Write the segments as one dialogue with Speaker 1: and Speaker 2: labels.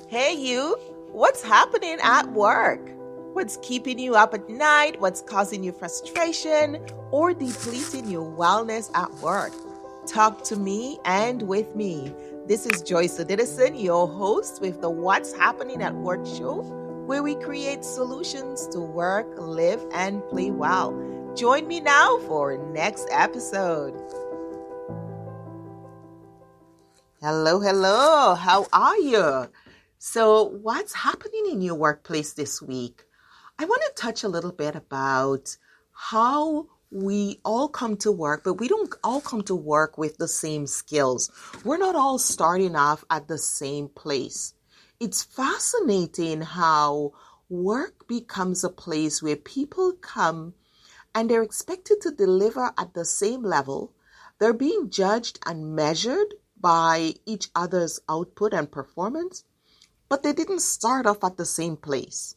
Speaker 1: Hey, you, what's happening at work? What's keeping you up at night? What's causing you frustration or depleting your wellness at work? Talk to me and with me. This is Joyce Odidison, your host with the What's Happening at Work show, where we create solutions to work, live, and play well. Join me now for next episode. Hello, hello. How are you? So, what's happening in your workplace this week? I want to touch a little bit about how we all come to work, but we don't all come to work with the same skills. We're not all starting off at the same place. It's fascinating how work becomes a place where people come and they're expected to deliver at the same level. They're being judged and measured by each other's output and performance, but they didn't start off at the same place.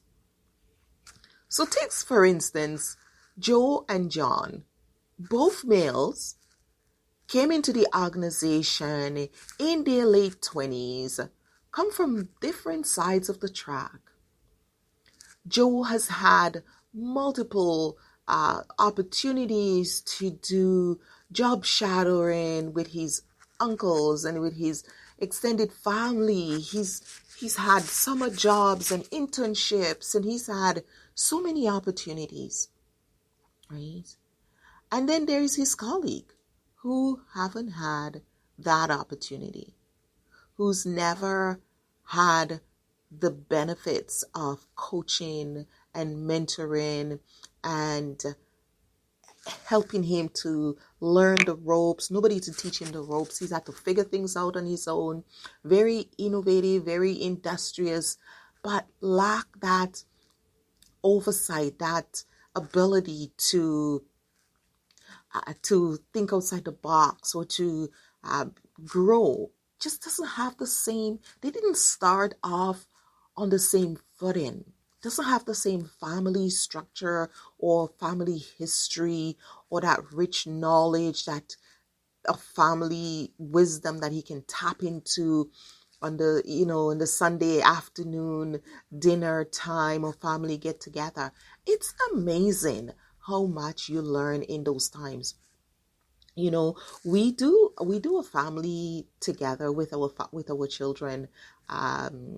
Speaker 1: So take, for instance, Joe and John, both males, came into the organization in their late 20s, come from different sides of the track. Joe has had multiple opportunities to do job shadowing with his uncles and with his extended family. He's had summer jobs and internships, and he's had so many opportunities, right? And then there is his colleague who haven't had that opportunity, who's never had the benefits of coaching and mentoring and helping him to learn the ropes. Nobody to teach him the ropes. He's had to figure things out on his own. Very innovative, very industrious, but lack that oversight, that ability to think outside the box or to grow. Just doesn't have the same. They didn't start off on the same footing. Doesn't have the same family structure or family history or that rich knowledge, that a family wisdom that he can tap into on the, in the Sunday afternoon dinner time or family get together. It's amazing how much you learn in those times. We do a family together with our children.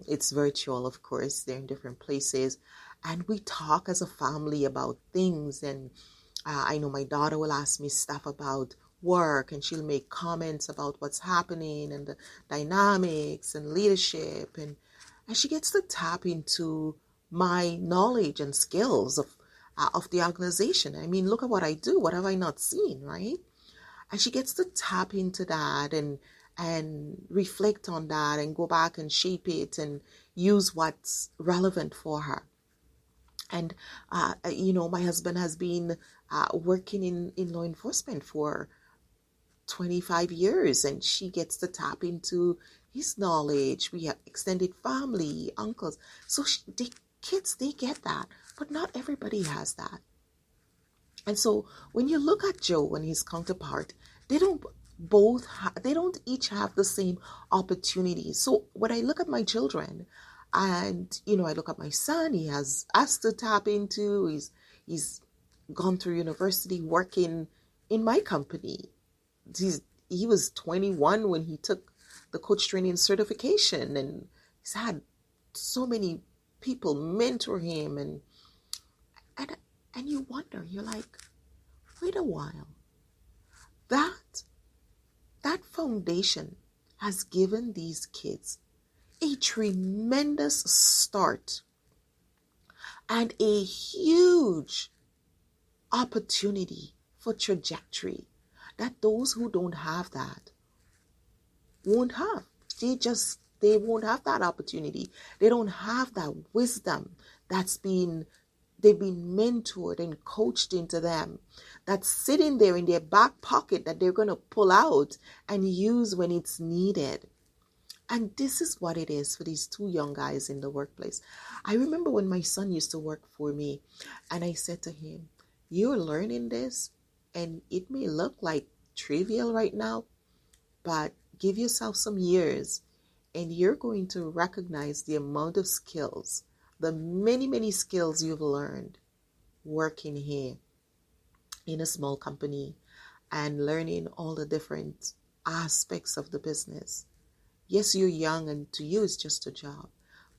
Speaker 1: It's virtual, of course. They're in different places, and we talk as a family about things. And I know my daughter will ask me stuff about work, and she'll make comments about what's happening and the dynamics and leadership, and she gets to tap into my knowledge and skills of the organization. I mean, look at what I do. What have I not seen, right? And she gets to tap into that and reflect on that and go back and shape it and use what's relevant for her. And, my husband has been working in law enforcement for 25 years, and she gets to tap into his knowledge. We have extended family, uncles. So the kids, they get that, but not everybody has that. And so when you look at Joe and his counterpart, they don't each have the same opportunities. So when I look at my children and, I look at my son, he has us to tap into, he's gone through university working in my company. He was 21 when he took the coach training certification, and he's had so many people mentor him, and you wonder, you're like, wait a while. That foundation has given these kids a tremendous start and a huge opportunity for trajectory that those who don't have that won't have. They won't have that opportunity. They don't have that wisdom they've been mentored and coached into them, that's sitting there in their back pocket that they're going to pull out and use when it's needed. And this is what it is for these two young guys in the workplace. I remember when my son used to work for me, and I said to him, you're learning this, and it may look like trivial right now, but Give yourself some years, and you're going to recognize the amount of skills, the many, many skills you've learned working here in a small company and learning all the different aspects of the business. Yes, you're young, and to you it's just a job.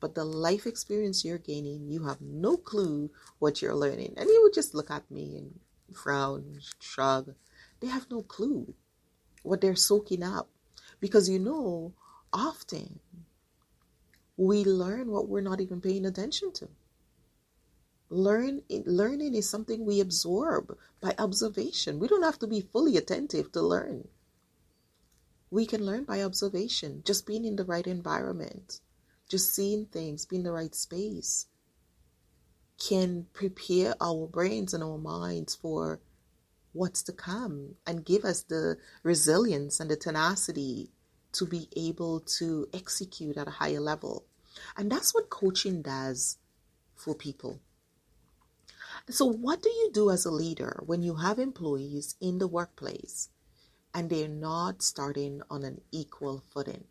Speaker 1: But the life experience you're gaining, you have no clue what you're learning. And you would just look at me and frown, shrug. They have no clue what they're soaking up. Because often we learn what we're not even paying attention to. Learning is something we absorb by observation. We don't have to be fully attentive to learn. We can learn by observation, just being in the right environment, just seeing things, being in the right space can prepare our brains and our minds for what's to come and give us the resilience and the tenacity to be able to execute at a higher level. And that's what coaching does for people. So what do you do as a leader when you have employees in the workplace and they're not starting on an equal footing?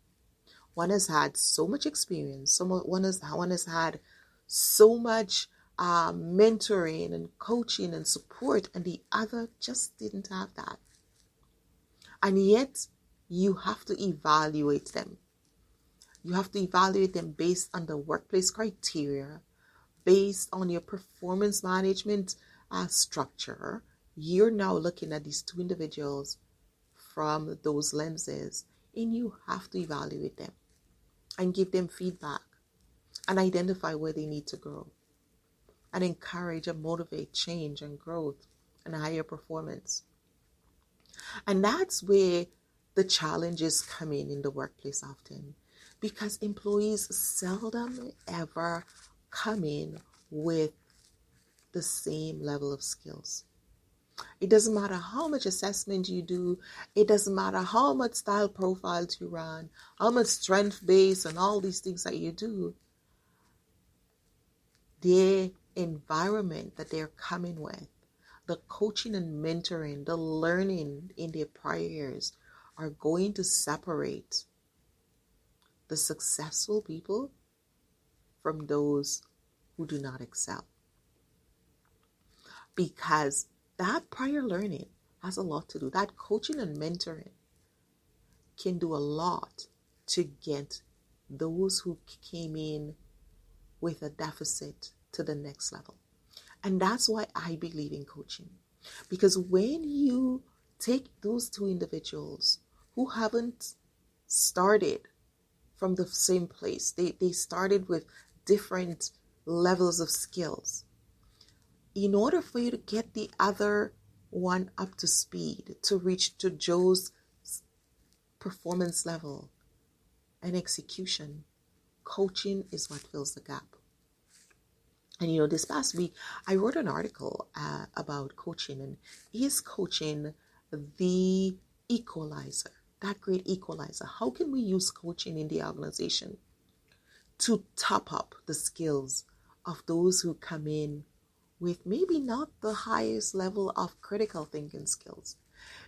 Speaker 1: One has had so much experience, one has had so much mentoring and coaching and support, and the other just didn't have that. And yet, you have to evaluate them. You have to evaluate them based on the workplace criteria, based on your performance management structure. You're now looking at these two individuals from those lenses, and you have to evaluate them and give them feedback and identify where they need to grow and encourage and motivate change and growth and higher performance. And that's where the challenges come in the workplace often, because employees seldom ever come in with the same level of skills. It doesn't matter how much assessment you do. It doesn't matter how much style profiles you run, how much strength base and all these things that you do. The environment that they're coming with, the coaching and mentoring, the learning in their prior years are going to separate the successful people from those who do not excel. Because that prior learning has a lot to do. That coaching and mentoring can do a lot to get those who came in with a deficit to the next level. And that's why I believe in coaching. Because when you take those two individuals who haven't started from the same place, they started with different levels of skills. In order for you to get the other one up to speed, to reach to Joe's performance level and execution, coaching is what fills the gap. And this past week, I wrote an article about coaching, and is coaching the equalizer, that great equalizer? How can we use coaching in the organization to top up the skills of those who come in with maybe not the highest level of critical thinking skills?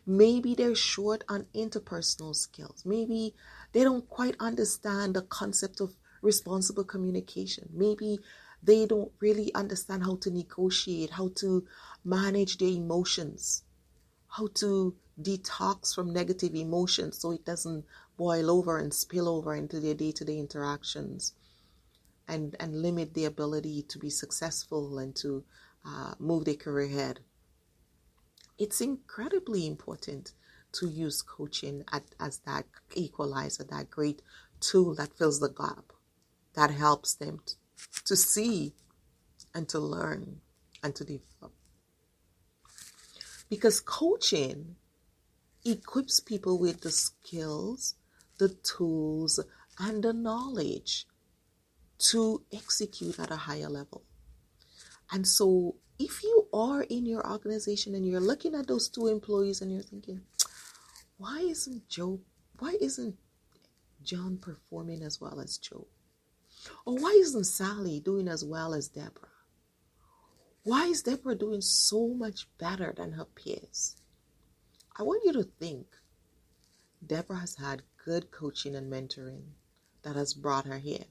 Speaker 1: Maybe they're short on interpersonal skills. Maybe they don't quite understand the concept of responsible communication. Maybe they don't really understand how to negotiate, how to manage their emotions, how to detox from negative emotions so it doesn't boil over and spill over into their day-to-day interactions, and limit the ability to be successful and to move their career ahead. It's incredibly important to use coaching as that equalizer, that great tool that fills the gap, that helps them to see and to learn and to develop. Because coaching equips people with the skills, the tools, and the knowledge to execute at a higher level. And so if you are in your organization and you're looking at those two employees and you're thinking, why isn't John performing as well as Joe? Or why isn't Sally doing as well as Deborah? Why is Deborah doing so much better than her peers? I want you to think Deborah has had good coaching and mentoring that has brought her here.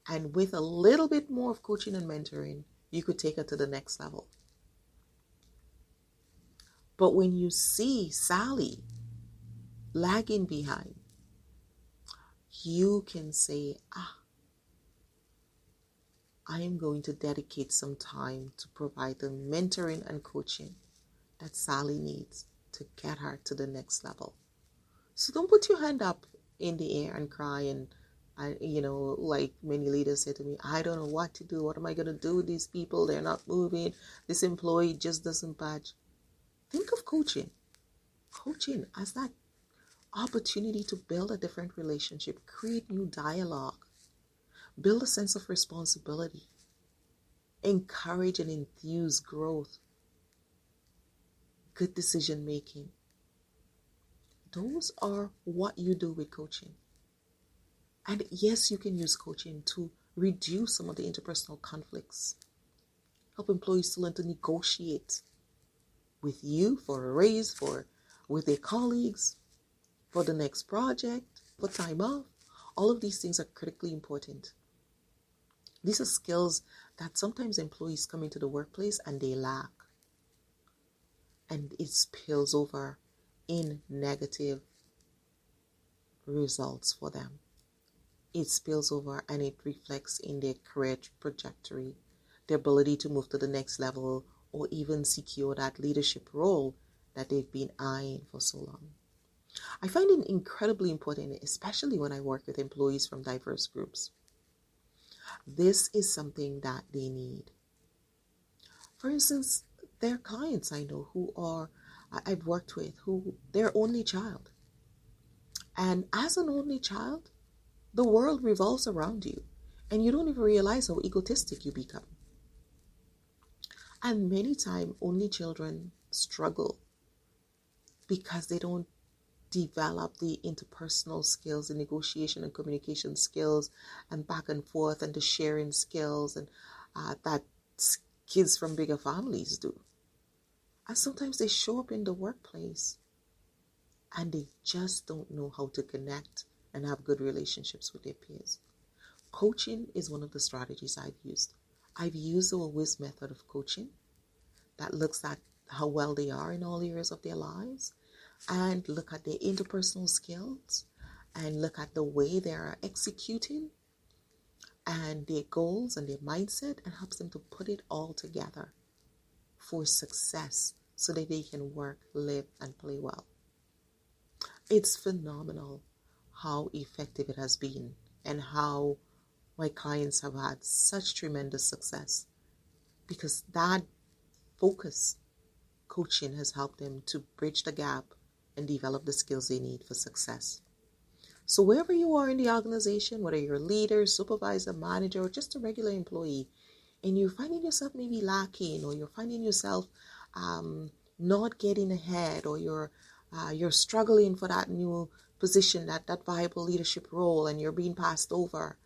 Speaker 1: And with a little bit more of coaching and mentoring, you could take her to the next level. But when you see Sally lagging behind, you can say, I am going to dedicate some time to provide the mentoring and coaching that Sally needs to get her to the next level. So don't put your hand up in the air and cry and like many leaders say to me, I don't know what to do. What am I going to do with these people? They're not moving. This employee just doesn't budge. Think of coaching as that opportunity to build a different relationship, create new dialogue, build a sense of responsibility, encourage and enthuse growth, good decision making. Those are what you do with coaching. And yes, you can use coaching to reduce some of the interpersonal conflicts, help employees to learn to negotiate with you for a raise, with their colleagues, for the next project, for time off. All of these things are critically important. These are skills that sometimes employees come into the workplace and they lack. And it spills over in negative results for them. It spills over and it reflects in their career trajectory, their ability to move to the next level or even secure that leadership role that they've been eyeing for so long. I find it incredibly important, especially when I work with employees from diverse groups. This is something that they need. For instance, there are clients I know I've worked with who they're only child. And as an only child, the world revolves around you and you don't even realize how egotistic you become. And many times, only children struggle because they don't develop the interpersonal skills, the negotiation and communication skills, and back and forth, and the sharing skills, and that kids from bigger families do. And sometimes they show up in the workplace and they just don't know how to connect and have good relationships with their peers. Coaching is one of the strategies I've used. I've used the WIS method of coaching that looks at how well they are in all areas of their lives and look at their interpersonal skills and look at the way they are executing and their goals and their mindset, and helps them to put it all together for success so that they can work, live, and play well. It's phenomenal how effective it has been and how my clients have had such tremendous success, because that focus coaching has helped them to bridge the gap and develop the skills they need for success. So wherever you are in the organization, whether you're a leader, supervisor, manager, or just a regular employee, and you're finding yourself maybe lacking, or you're finding yourself not getting ahead, or you're struggling for that new position, that viable leadership role, and you're being passed over,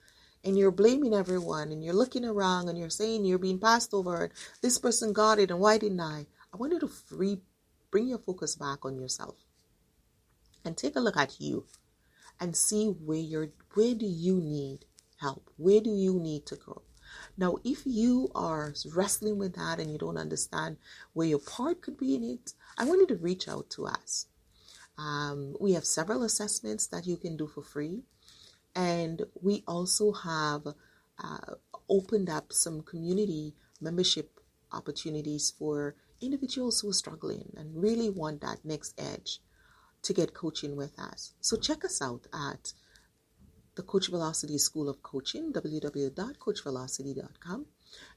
Speaker 1: and you're blaming everyone, and you're looking around, and you're saying you're being passed over, and this person got it, and why didn't I? I want you to bring your focus back on yourself and take a look at you and see where do you need help? Where do you need to grow? Now, if you are wrestling with that and you don't understand where your part could be in it, I want you to reach out to us. We have several assessments that you can do for free. And we also have opened up some community membership opportunities for individuals who are struggling and really want that next edge to get coaching with us. So check us out at the Coach Velocity School of Coaching, www.coachvelocity.com.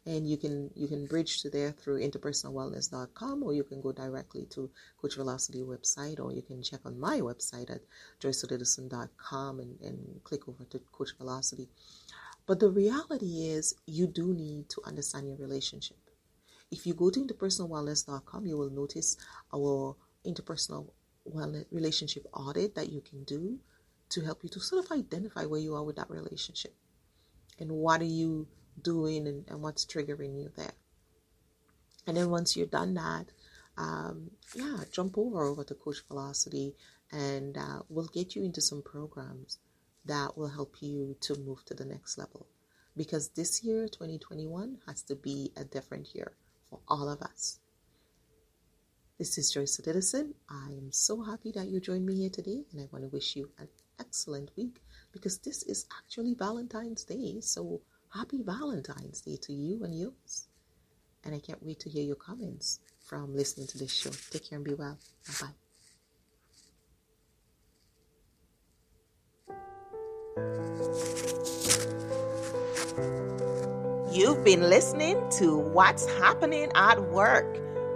Speaker 1: And you can bridge to there through interpersonalwellness.com, or you can go directly to Coach Velocity website, or you can check on my website at joycelidison.com and click over to Coach Velocity. But the reality is, you do need to understand your relationship. If you go to interpersonalwellness.com, you will notice our interpersonal wellness relationship audit that you can do to help you to sort of identify where you are with that relationship and what are you doing and what's triggering you there. And then once you've done that, jump over to Coach Velocity, and we'll get you into some programs that will help you to move to the next level. Because this year, 2021, has to be a different year for all of us. This is Joyce Edison. I am so happy that you joined me here today, and I want to wish you an excellent week because this is actually Valentine's Day. So happy Valentine's Day to you and yours. And I can't wait to hear your comments from listening to this show. Take care and be well. Bye-bye. You've been listening to What's Happening at Work.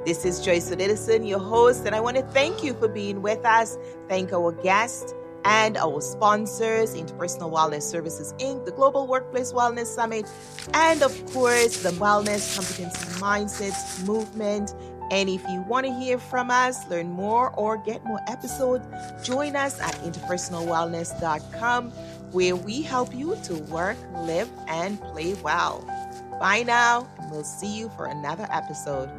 Speaker 1: This is Joyce Edison, your host, and I want to thank you for being with us. Thank our guests and our sponsors, Interpersonal Wellness Services, Inc., the Global Workplace Wellness Summit, and of course, the Wellness Competency Mindsets Movement. And if you want to hear from us, learn more, or get more episodes, join us at interpersonalwellness.com, where we help you to work, live, and play well. Bye now. We'll see you for another episode.